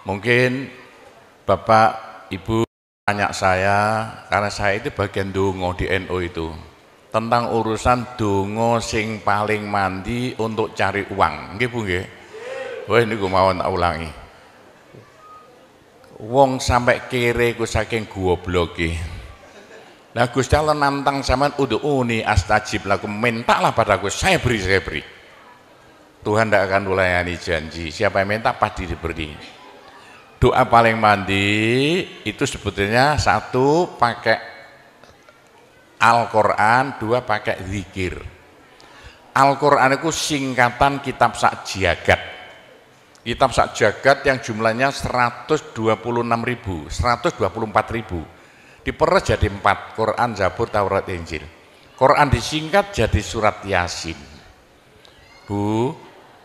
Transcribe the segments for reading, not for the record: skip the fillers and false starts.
Mungkin Bapak, Ibu tanya saya, karena saya itu bagian dongo di NU itu, tentang urusan dongo sing paling mandi untuk cari uang. Nggih Bu nggih. Wah niku mawon tak ulangi. Wong sampai kere ku saking gobloke. Lah Gusti Allah nantang sampean ud'uni astajib lakum, mintalah padaku, saya beri, saya beri. Tuhan tidak akan melayani janji, siapa yang minta pasti diberi. Doa paling mandi itu sebetulnya satu pakai Al-Quran, dua pakai zikir. Al-Quran itu singkatan kitab sak jagat. Kitab sak jagat yang jumlahnya 126.000, 124.000. Diperes jadi 4, Quran, Zabur, Taurat, Injil. Quran disingkat jadi surat Yasin. Bu,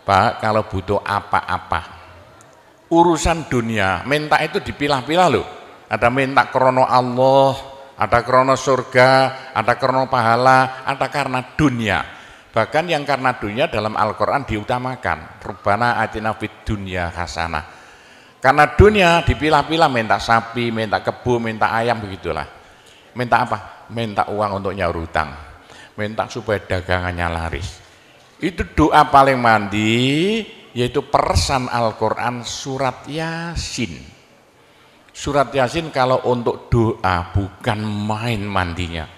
Pak, kalau butuh apa-apa urusan dunia, minta itu dipilah-pilah loh. Ada minta krono Allah, ada krono surga, ada krono pahala, ada karena dunia. Bahkan yang karena dunia dalam Al-Quran diutamakan. Rabbana atina fid dunya hasanah. Karena dunia dipilah-pilah, minta sapi, minta kebu, minta ayam, begitulah. Minta apa? Minta uang untuk nyaur hutang. Minta supaya dagangannya laris. Itu doa paling mandi, yaitu peresan Al-Quran surat Yasin. Surat Yasin kalau untuk doa bukan main mandinya.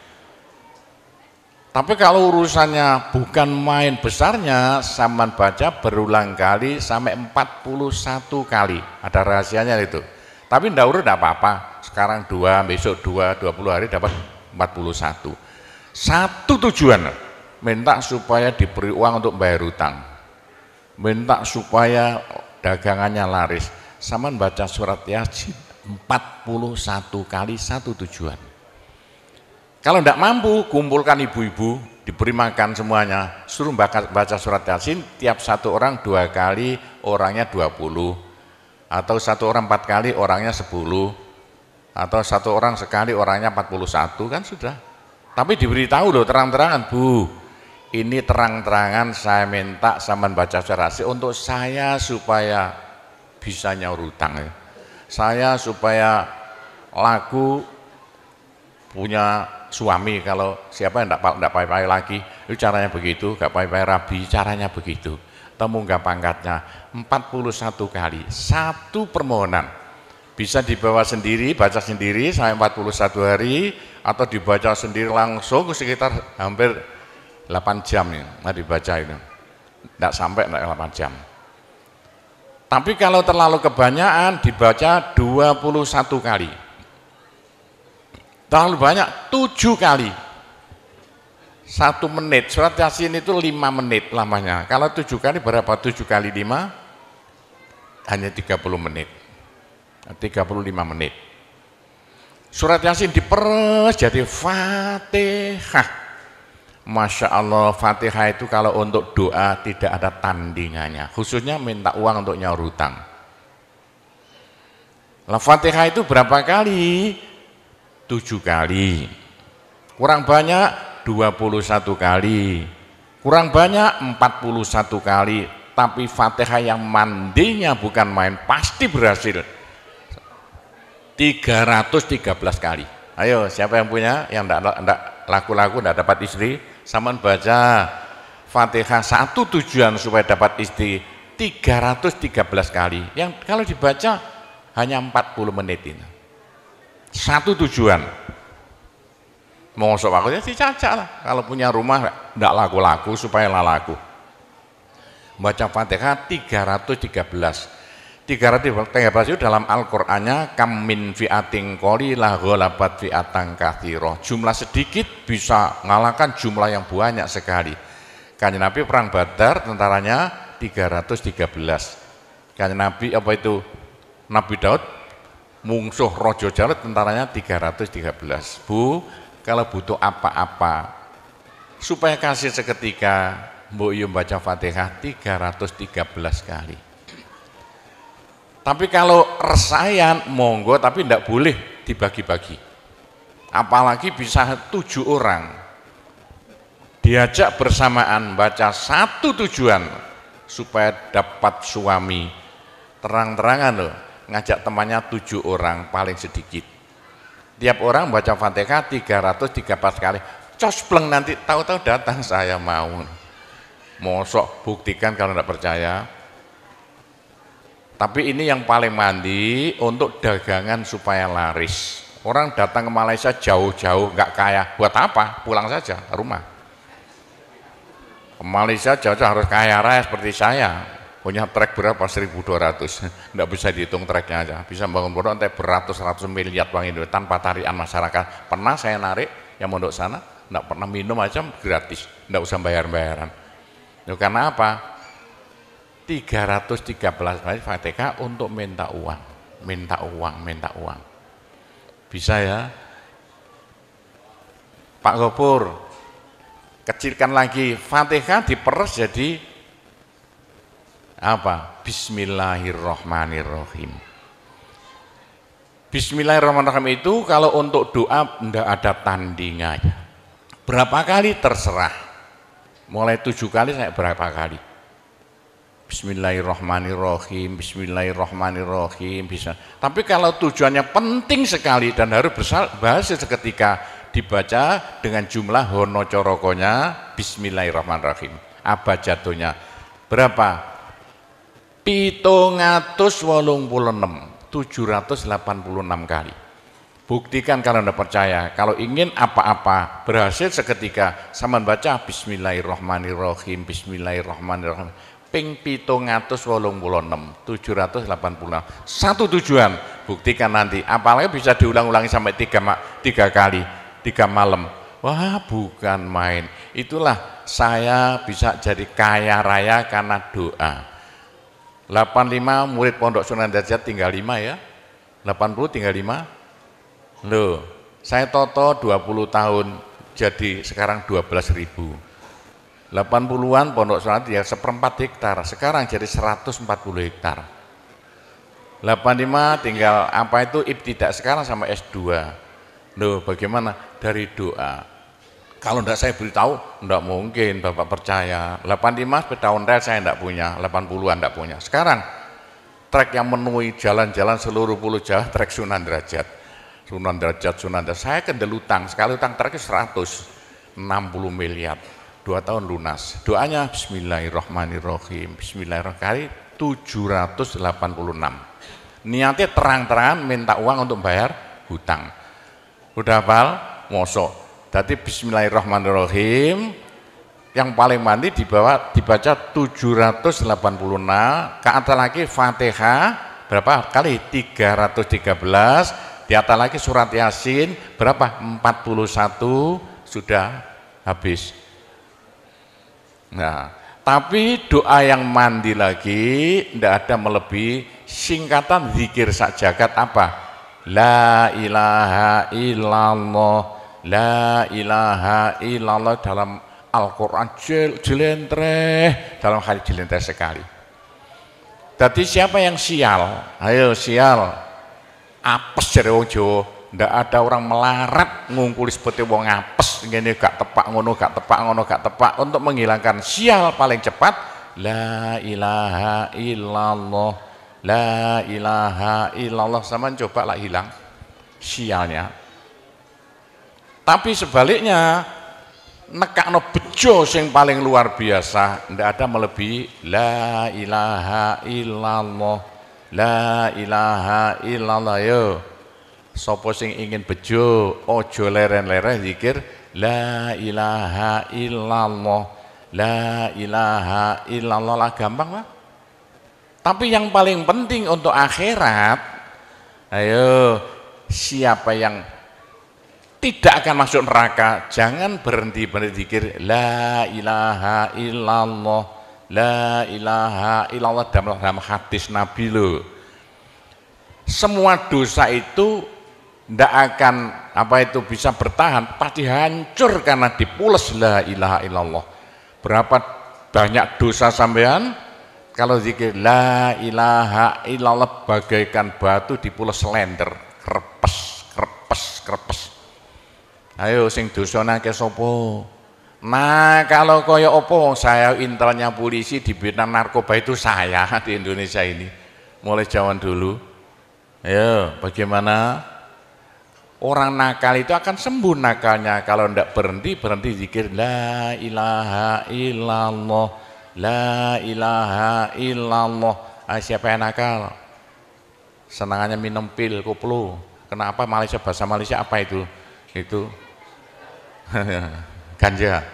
Tapi kalau urusannya bukan main besarnya, saman baca berulang kali sampai 41 kali. Ada rahasianya itu. Tapi ndak urut enggak apa-apa. Sekarang 2, besok 2, 20 hari dapat 41. Satu tujuan, minta supaya diberi uang untuk bayar hutang. Minta supaya dagangannya laris. Saman baca surat Yasin 41 kali, satu tujuan. Kalau tidak mampu, kumpulkan ibu-ibu, diberi makan semuanya, suruh baca surat Yasin, tiap satu orang 2 kali, orangnya 20, atau satu orang 4 kali, orangnya 10, atau satu orang sekali, orangnya 41, kan sudah. Tapi diberitahu loh terang-terangan, Bu, ini terang-terangan saya minta sampean baca surat Yasin untuk saya supaya bisa nyaur hutang ya. Saya supaya laku punya suami, kalau siapa yang tidak pai-pai lagi, itu caranya begitu, gak pai-pai rabi, caranya begitu. Temu gak pangkatnya 41 kali, satu permohonan. Bisa dibawa sendiri, baca sendiri sampai 41 hari, atau dibaca sendiri langsung sekitar hampir 8 jam ya, dibaca itu. Tidak sampai 8 jam. Tapi kalau terlalu kebanyakan dibaca 21 kali. Terlalu banyak 7 kali 1 menit. Surat Yasin itu 5 menit lamanya. Kalau 7 kali berapa? 7 kali 5 hanya 30 menit, 35 menit. Surat Yasin diperes jadi Fatihah. Masya Allah, Fatihah itu kalau untuk doa tidak ada tandingannya, khususnya minta uang untuk nyaur hutang. Lah Fatihah itu berapa kali? 7 kali, kurang banyak 21 kali, kurang banyak 41 kali. Tapi Fatihah yang mandinya bukan main, pasti berhasil 313 kali. Ayo siapa yang punya, yang enggak laku-laku, enggak dapat istri, saman baca Fatihah, satu tujuan supaya dapat istri 313 kali. Yang kalau dibaca hanya 40 menit ini. Satu tujuan. Mau sok aku ya dicacak lah. Kalau punya rumah enggak laku-laku supaya laku. Baca Fatihah 313. 313 itu dalam Al-Qur'annya kam min fi'atin qalilah ghalabat fi'atan katsirah. Jumlah sedikit bisa ngalahkan jumlah yang banyak sekali. Kanjeng Nabi perang Badar tentaranya 313. Kanjeng Nabi apa itu? Nabi Daud mungsuh Raja Jalut tentaranya 313. Bu, kalau butuh apa-apa supaya kasih seketika, mbok yo baca Fatihah 313 kali. Tapi kalau resayan monggo, tapi tidak boleh dibagi-bagi. Apalagi bisa 7 orang diajak bersamaan baca satu tujuan supaya dapat suami. Terang-terangan loh, ngajak temannya 7 orang paling sedikit. Tiap orang baca Fatihah 313 kali. Cospleng nanti tahu-tahu datang saya mau. Mosok buktikan kalau tidak percaya. Tapi ini yang paling mandi untuk dagangan supaya laris. Orang datang ke Malaysia jauh-jauh nggak kaya, buat apa? Pulang saja ke rumah. Ke Malaysia jauh-jauh harus kaya raya seperti saya. Punya trek berapa? 1.200. Nggak bisa dihitung treknya aja. Bisa bangun pondok sampai beratus-ratus miliar uang Indonesia tanpa tarian masyarakat. Pernah saya narik yang mondok sana, nggak pernah minum aja gratis, nggak usah bayar-bayaran. Karena apa? 313 kali Fatihah untuk minta uang, minta uang, minta uang. Bisa ya? Pak Gopur, kecilkan lagi, Fatihah diperes jadi apa? Bismillahirrahmanirrahim. Bismillahirrahmanirrahim itu kalau untuk doa tidak ada tandingannya. Berapa kali terserah. Mulai 7 kali saya berapa kali. Bismillahirrahmanirrahim, Bismillahirrahmanirrahim bisa. Tapi kalau tujuannya penting sekali dan harus berhasil seketika dibaca dengan jumlah hono corokonya Bismillahirrahmanirrahim. Abjadnya berapa? 786 kali. Buktikan kalau Anda percaya. Kalau ingin apa-apa berhasil seketika, sama baca Bismillahirrahmanirrahim, Bismillahirrahmanirrahim. Ping 786. Satu tujuan, buktikan nanti. Apalagi bisa diulang-ulangi sampai 3 kali, 3 malam. Wah, bukan main. Itulah saya bisa jadi kaya raya karena doa. 85 murid Pondok Sunan Derajat tinggal 5 ya. 80 tinggal 5. Loh, saya toto 20 tahun jadi sekarang 12.000. 80-an Pondok Sunan ya 1/4 hektar, sekarang jadi 140 hektar. 85 tinggal apa itu ibtidak, sekarang sama S2. Loh, bagaimana? Dari doa. Kalau enggak saya beritahu, enggak mungkin Bapak percaya. 85 sepeda ontel saya enggak punya, 80-an enggak punya. Sekarang trek yang memenuhi jalan-jalan seluruh pulau Jawa, trek Sunan Derajat. Sunan Derajat. Saya kendelutang, sekali utang treknya 160 miliar. 2 tahun lunas. Doanya Bismillahirrahmanirrahim. Bismillahirrahmanirrahim 786. Niatnya terang-terangan minta uang untuk bayar hutang. Udah hafal? Mosok. Jadi Bismillahirrahmanirrahim yang paling mandi dibaca 786, ke atas lagi Fatihah berapa kali? 313, di atas lagi surat Yasin berapa? 41, sudah habis. Nah, tapi doa yang mandi lagi tidak ada melebihi singkatan zikir sak jagat apa? La ilaha illallah, la ilaha illallah dalam Al-Quran jelentreh, dalam hadis jelentreh sekali. Jadi siapa yang sial? Ayo sial, apes dari wong Jawa. Ndak ada orang melarat ngungkuli seperti wong apes ngene gak tepak ngono gak tepak ngono gak tepak. Untuk menghilangkan sial paling cepat la ilaha illallah, la ilaha illallah. Sama coba lah hilang sialnya. Tapi sebaliknya nekakno bejo sing paling luar biasa, ndak ada melebihi la ilaha illallah, la ilaha illallah. Yo sapa sing ingin bejo ojo leren-leren zikir la ilaha illallah, la ilaha illallah lah, gampang lah. Tapi yang paling penting untuk akhirat, ayo siapa yang tidak akan masuk neraka jangan berhenti zikir la ilaha illallah, la ilaha illallah. Dalam hadis Nabi loh, semua dosa itu tidak akan bisa bertahan, pasti hancur karena dipules la ilaha illallah. Berapa banyak dosa sampean kalau zikir la ilaha illallah bagaikan batu dipules lender, krepes krepes krepes. Ayo sing dosane akeh sapa? Nah, kalau koyo opo, saya intelnya polisi di bidang narkoba itu saya di Indonesia ini mulai zaman dulu. Ayo, bagaimana? Orang nakal itu akan sembuh nakalnya kalau tidak berhenti zikir la ilaha illallah, la ilaha illallah. Siapa yang nakal? Senangannya minum pil, koplo. Kenapa Malaysia, bahasa Malaysia apa itu? Itu ganja.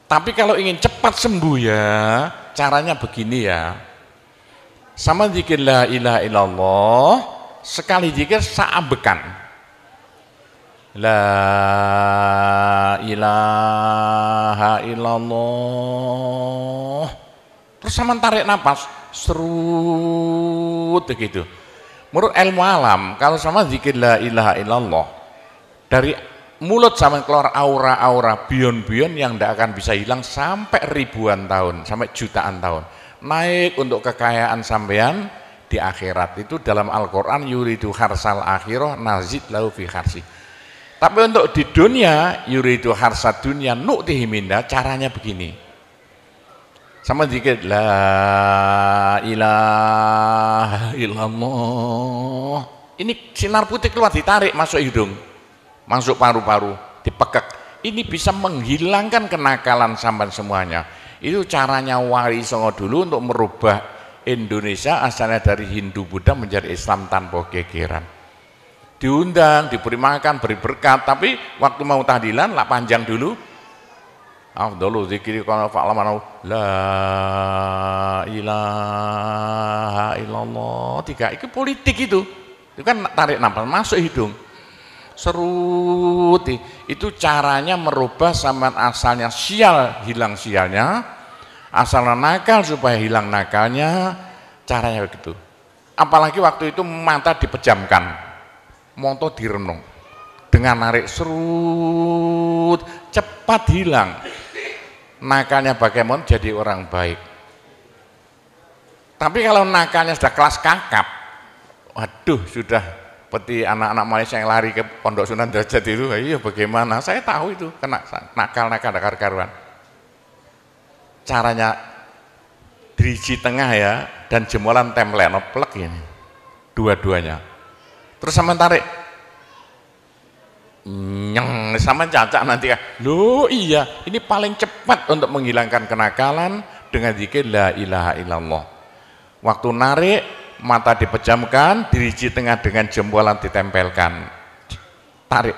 Tapi kalau ingin cepat sembuh ya, caranya begini ya. Sama zikir la ilaha illallah, sekali zikir saambekan. La ilaha illallah. Terus sama tarik napas, serut begitu. Menurut ilmu alam, kalau sama zikir la ilaha illallah, dari mulut sama keluar aura-aura bion-bion yang tidak akan bisa hilang sampai ribuan tahun, sampai jutaan tahun. Naik untuk kekayaan sampean di akhirat. Itu dalam Al-Quran, yuridu harsal akhirah nazid lahu fi harsi. Tapi untuk di dunia, yuridu harsad dunia nu'tihi minda, caranya begini. Sama dikit la ilaha illallah. Ini sinar putih keluar, ditarik masuk hidung, masuk paru-paru, dipekek. Ini bisa menghilangkan kenakalan sampean semuanya. Itu caranya Wali Songo dulu untuk merubah Indonesia asalnya dari Hindu Buddha menjadi Islam tanpa gegeran. Diundang, diberi makan, beri berkat, tapi waktu mau tahlilan lah panjang dulu. Afdalu zikri kana fa'laman la ilaha illallah. Tiga, itu politik itu. Itu kan tarik nafas masuk hidung. Serut, itu caranya merubah sampean asalnya sial, hilang sialnya, asalnya nakal supaya hilang nakalnya, caranya begitu. Apalagi waktu itu mata dipejamkan, moto direnung, dengan narik serut, cepat hilang nakalnya, bagaimana jadi orang baik. Tapi kalau nakalnya sudah kelas kakap, waduh, sudah seperti anak-anak Malaysia yang lari ke Pondok Sunan Derajat itu, iya bagaimana? Saya tahu itu kena nakal-nakal karuan. Caranya diriji tengah ya, dan jemulan template plek ini, dua-duanya. Terus sama tarik, nyeng, sama cacak nanti ya. Loh iya, ini paling cepat untuk menghilangkan kenakalan dengan zikir la ilaha illallah. Waktu narik, mata dipejamkan, diriji tengah dengan jempolan ditempelkan, tarik,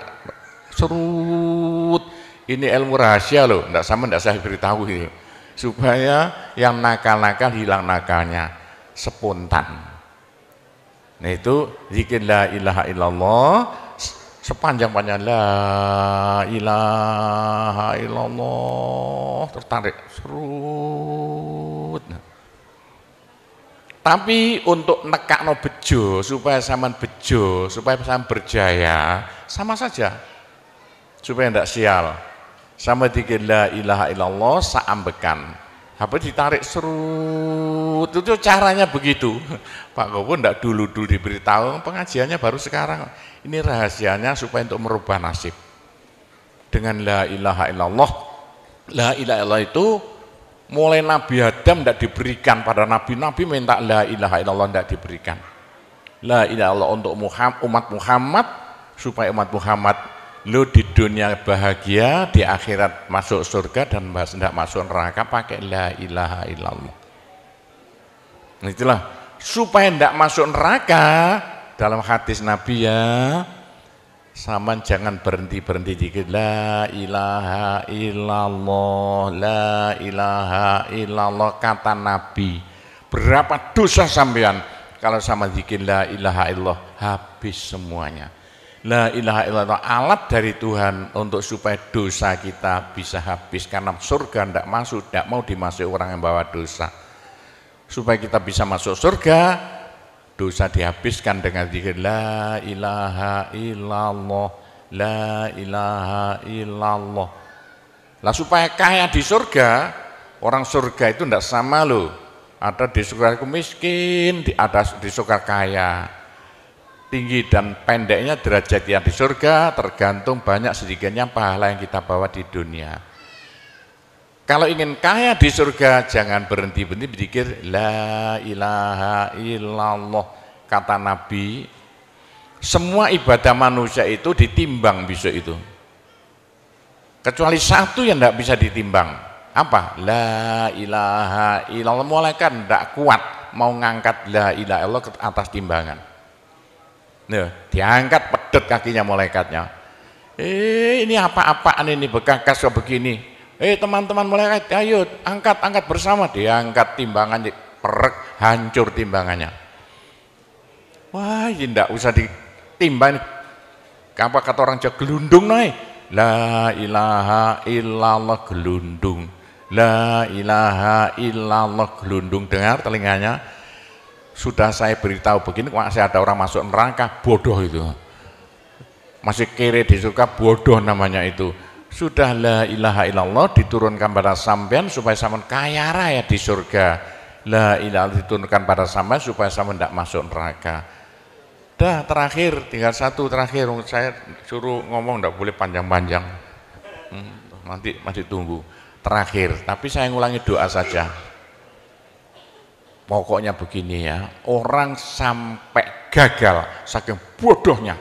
serut. Ini ilmu rahasia loh, tidak saya beritahu ini, supaya yang nakal-nakal hilang nakalnya spontan. Nah itu zikir la ilaha illallah, sepanjang-panjang la ilaha illallah, tertarik, serut. Tapi untuk nekakno bejo, supaya sampean bejo, supaya sampean berjaya, sama saja. Supaya tidak sial. Sama dikir la ilaha illallah, saambekan. Habis ditarik serut, itu caranya begitu. Pak Gowo tidak dulu diberitahu, pengajiannya baru sekarang. Ini rahasianya supaya untuk merubah nasib. Dengan la ilaha illallah. La ilaha illallah itu mulai Nabi Adam tidak diberikan pada nabi-nabi, minta la ilaha illallah tidak diberikan. La ilaha illallah untuk umat Muhammad, supaya umat Muhammad lo di dunia bahagia, di akhirat masuk surga, dan tidak masuk neraka pakai la ilaha illallah. Nah, itulah supaya tidak masuk neraka. Dalam hadis Nabi ya, sama jangan berhenti dikit la ilaha illallah, la ilaha illallah. Kata Nabi, berapa dosa sampean kalau sama zikir la ilaha illallah, habis semuanya. La ilaha illallah alat dari Tuhan untuk supaya dosa kita bisa habis, karena surga tidak masuk, tidak mau dimasuki orang yang bawa dosa. Supaya kita bisa masuk surga, dosa dihabiskan dengan zikir la ilaha illallah, la ilaha illallah. Lah supaya kaya di surga, orang surga itu tidak sama loh. Ada di surga itu miskin, ada di surga kaya. Tinggi dan pendeknya derajat yang di surga tergantung banyak sedikitnya pahala yang kita bawa di dunia. Kalau ingin kaya di surga, jangan berhenti berzikir la ilaha illallah, kata Nabi, semua ibadah manusia itu ditimbang besok itu. Kecuali satu yang tidak bisa ditimbang. Apa? La ilaha illallah. Malaikat tidak kuat mau ngangkat la ilaha illallah ke atas timbangan. Nah, diangkat pedet kakinya malaikatnya. Ini apa-apaan ini bekas begini. Teman-teman malaikat, ayo angkat bersama. Diangkat timbangannya, perek, hancur timbangannya. Wah, ini tidak usah ditimbang. Apa kata orang Jawa, gelundung naik. La ilaha illallah gelundung. La ilaha illallah gelundung. Dengar telinganya. Sudah saya beritahu begini, masih ada orang masuk neraka, bodoh itu. Masih kere di surga, bodoh namanya itu. Sudah la ilaha illallah diturunkan pada sampean supaya sampean kaya raya di surga. La ilaha diturunkan pada sampean supaya sampean tidak masuk neraka. Dah terakhir, tinggal satu terakhir. Saya suruh ngomong tidak boleh panjang-panjang. Nanti masih tunggu. Terakhir, tapi saya ngulangi doa saja. Pokoknya begini ya, orang sampai gagal saking bodohnya,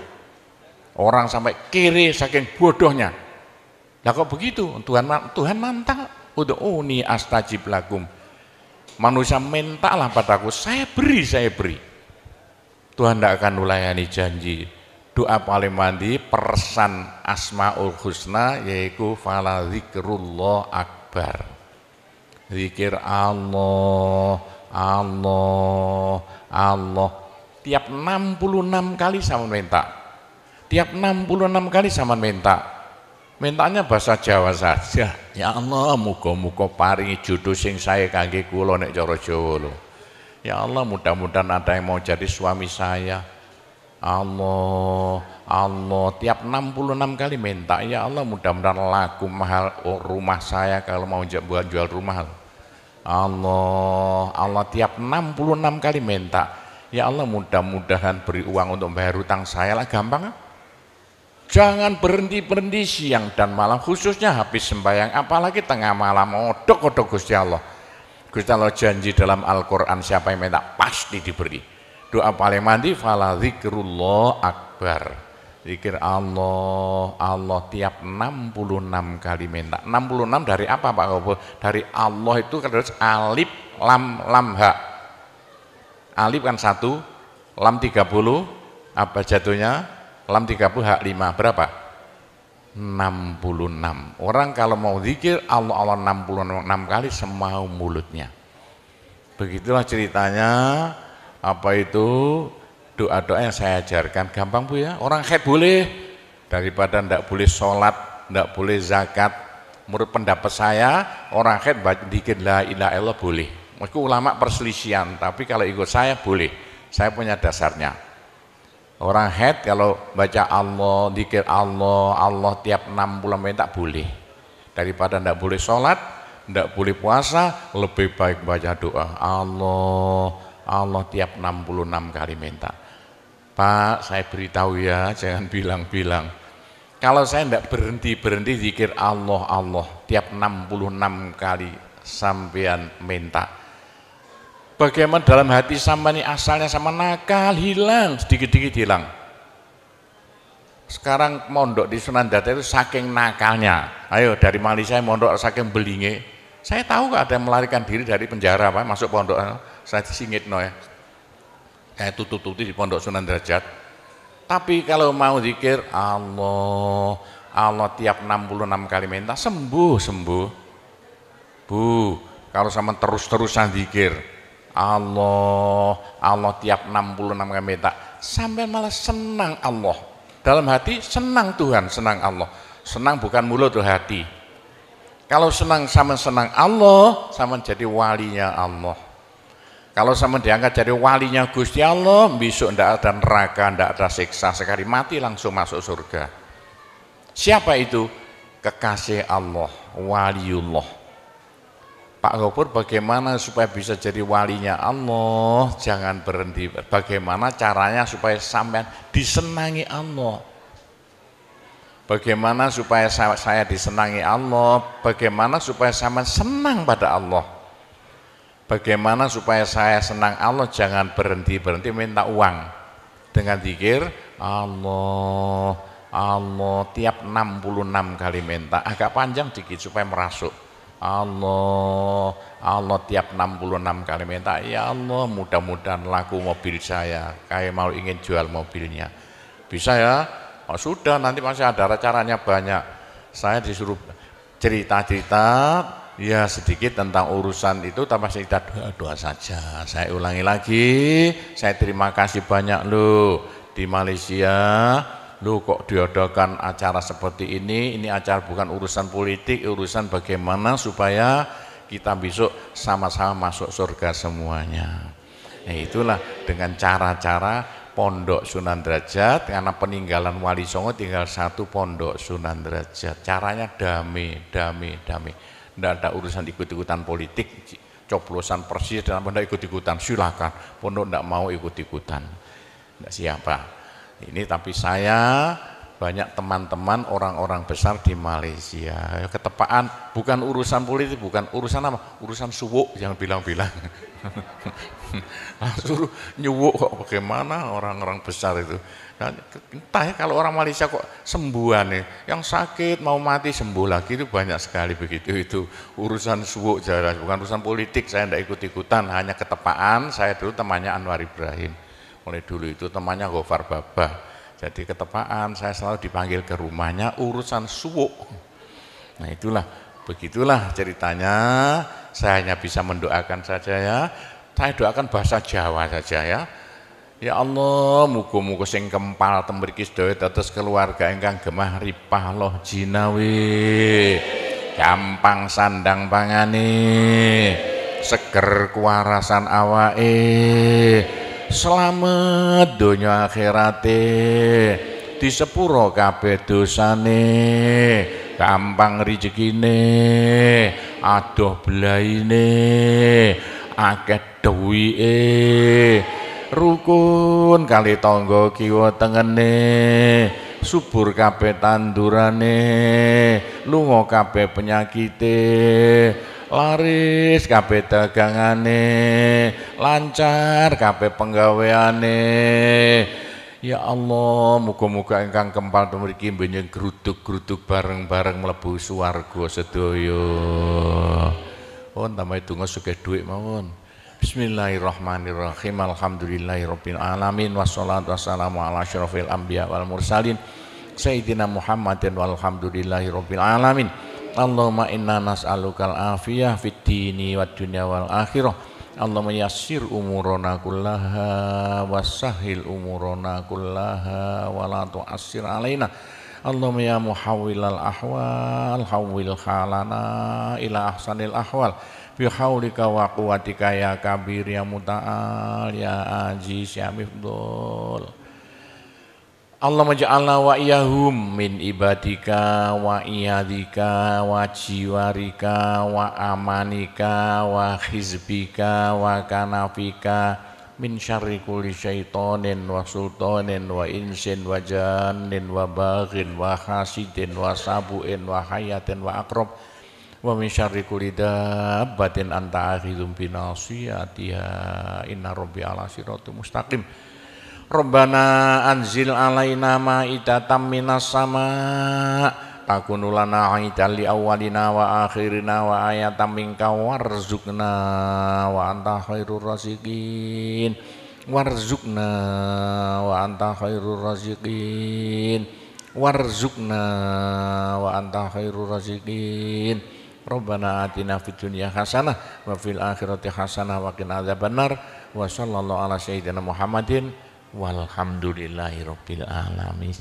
orang sampai kiri saking bodohnya. Lah kok begitu? Tuhan mantap. Ud'uni astajib lakum. Manusia mintalah padaku, saya beri. Tuhan tidak akan melayani janji. Doa paling mandi persan Asmaul Husna yaitu fala zikrullah akbar. Zikir Allah, Allah, Allah. Tiap 66 kali sama minta. Tiap 66 kali sama minta. Mintanya bahasa Jawa saja. Ya Allah, muga-muga paringi jodoh sing saya kangge kula nek cara Jawa lho. Ya Allah, mudah-mudahan ada yang mau jadi suami saya. Allah, Allah, tiap 66 kali minta. Ya Allah, mudah-mudahan laku mahal rumah saya kalau mau jual rumah. Allah, Allah, tiap 66 kali minta. Ya Allah, mudah-mudahan beri uang untuk bayar hutang saya lah, gampang. Jangan berhenti siang dan malam, khususnya habis sembahyang, apalagi tengah malam. Odok Gusti Allah. Gusti Allah janji dalam Al-Quran, siapa yang minta pasti diberi. Doa paling mandi fala zikrullah akbar. Zikir Allah, Allah tiap 66 kali minta. 66 dari apa Pak Kobo? Dari Allah itu terus alif lam ha. Alif kan 1, lam 30, apa jatuhnya? Lam 30 hak 5, berapa? 66. Orang kalau mau zikir Allah 66 kali semau mulutnya. Begitulah ceritanya. Apa itu doa-doa yang saya ajarkan, gampang Bu ya. Orang haid boleh, daripada ndak boleh sholat, ndak boleh zakat. Menurut pendapat saya, orang haid dikit la ilaha illallah boleh. Meskipun ulama perselisihan, tapi kalau ikut saya boleh. Saya punya dasarnya. Orang haid kalau baca Allah, dikir Allah, Allah tiap 60 menit tak boleh. Daripada ndak boleh sholat, ndak boleh puasa, lebih baik baca doa Allah. Allah tiap 66 kali minta. Pak, saya beritahu ya, jangan bilang-bilang. Kalau saya tidak berhenti zikir Allah, Allah tiap 66 kali sampean minta. Bagaimana dalam hati sama ini asalnya sama nakal, hilang, sedikit-sedikit hilang. Sekarang mondok di Sunan Data itu saking nakalnya. Ayo dari Malaysia mondok saking belinge. Saya tahu gak ada yang melarikan diri dari penjara Pak, masuk pondok. Saya disingit no ya. Kayak tutup-tutup di pondok Sunan Derajat. Tapi kalau mau zikir Allah, Allah tiap 66 kali minta sembuh. Bu, kalau sama terus-terusan zikir Allah, Allah tiap 66 kali minta, sampai malah senang Allah. Dalam hati senang Tuhan, senang Allah. Senang bukan mulut tuh hati. Kalau senang sama senang Allah, sama jadi walinya Allah. Kalau sama diangkat jadi walinya Gusti Allah, besok ndak ada neraka, ndak ada siksa, sekali mati langsung masuk surga. Siapa itu? Kekasih Allah, waliullah. Pak Gopur, bagaimana supaya bisa jadi walinya Allah? Jangan berhenti. Bagaimana caranya supaya sampean disenangi Allah? Bagaimana supaya saya disenangi Allah? Bagaimana supaya sampean senang pada Allah? Bagaimana supaya saya senang Allah, jangan berhenti-berhenti minta uang. Dengan zikir Allah, Allah tiap 66 kali minta, agak panjang dikit supaya merasuk. Allah, Allah tiap 66 kali minta, ya Allah mudah-mudahan laku mobil saya, kayak mau ingin jual mobilnya. Bisa ya? Oh, sudah, nanti masih ada caranya banyak. Saya disuruh cerita-cerita ya sedikit tentang urusan itu, tanpa cerita doa saja. Saya ulangi lagi, saya terima kasih banyak loh di Malaysia. Loh kok diadakan acara seperti ini acara bukan urusan politik, urusan bagaimana supaya kita besok sama-sama masuk surga semuanya. Nah itulah dengan cara-cara Pondok Sunan Derajat, karena peninggalan Wali Songo tinggal satu Pondok Sunan Derajat. Caranya damai. Tidak ada urusan ikut-ikutan politik, coblosan persis dan Anda ikut-ikutan, silakan. Pondok tidak mau ikut-ikutan, tidak siapa. Ini tapi saya banyak teman-teman orang-orang besar di Malaysia. Ketepaan bukan urusan politik, bukan urusan apa? Urusan suwuk, jangan bilang-bilang. Suruh nyuwuk kok, bagaimana orang-orang besar itu. Nah, entah ya kalau orang Malaysia kok sembuhan nih, yang sakit mau mati sembuh lagi itu banyak sekali begitu. Itu urusan suwuk jelas, bukan urusan politik. Saya tidak ikut-ikutan, hanya ketepaan. Saya dulu temannya Anwar Ibrahim, mulai dulu itu temannya Gofar Babah. Jadi ketepaan saya selalu dipanggil ke rumahnya urusan suwuk. Nah itulah, begitulah ceritanya. Saya hanya bisa mendoakan saja ya. Saya doakan bahasa Jawa saja ya. Ya Allah, muga-muga sing kempal tembriki sedaya dados keluarga ingkang gemah ripah loh jinawi, gampang sandang pangane, seger kuwarasan awake, selamat donya akhirate, disepuro kabeh dosane, gampang rezekine, adoh belaine, akeh duwike, rukun kali tangga kiwa tengene, subur kabeh tandurane, lunga kabeh penyakite, laris kabeh dagangane, lancar kabeh penggaweane. Ya Allah, muga-muga ingkang kempal mriki mbenjing gruduk-gruduk bareng-bareng mlebu swarga sedaya. Pun tambahi donga sugih dhuwit mawon. Bismillahirrahmanirrahim. Alhamdulillahirabbil alamin wassalatu wassalamu ala asyrofil anbiya wal mursalin sayyidina Muhammadin walhamdulillahirabbil alamin. Allahumma inna nas'alukal afiyah fid dini wad dunya wal akhirah. Allahumma yassir umurana kullaha wassahhil umurana kullaha wa la tu'assir alaina. Allahumma ya muhawwilal ahwal hawwil halana ila ahsanil ahwal bihaulika wa quwwatika ya kabir ya muta'al ya aziz ya mifdul. Allahumma ja'alna wa iyahum min ibadika wa iyadika wa jiwarika wa amanika wa hizbika wa kanafika min syarri kulli syaitonin wa sultanin wa insin wa jannin wa baghin wa hasidin wa sabu'in wa hayatin wa akrab wa min syarri kulli dabbatin anta akhidhum binasiyatiha inna rabbi ala siratim mustaqim. Rabbana anzil alaina ma'idatan minas sama takunu lana aidan li awwalina wa akhirina wa ayatan minka warzuqna wa anta khairur raziqin warzuqna wa anta khairur raziqin warzuqna wa anta khairur raziqin. Rabbana atina fid dunya hasanah wa fil akhirati hasanah wa qina adzabannar wa sallallahu ala sayyidina Muhammadin walhamdulillahirabbil alamin.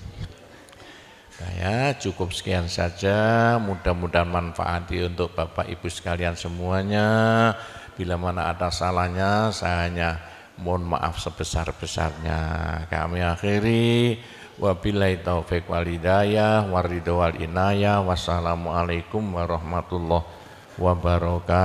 Ya, cukup sekian saja, mudah-mudahan manfaati untuk Bapak Ibu sekalian semuanya. Bila mana ada salahnya, saya hanya mohon maaf sebesar-besarnya. Kami akhiri, wabillahi taufiq wal hidayah, waridho wal inayah, wassalamualaikum warahmatullahi wabarakatuh.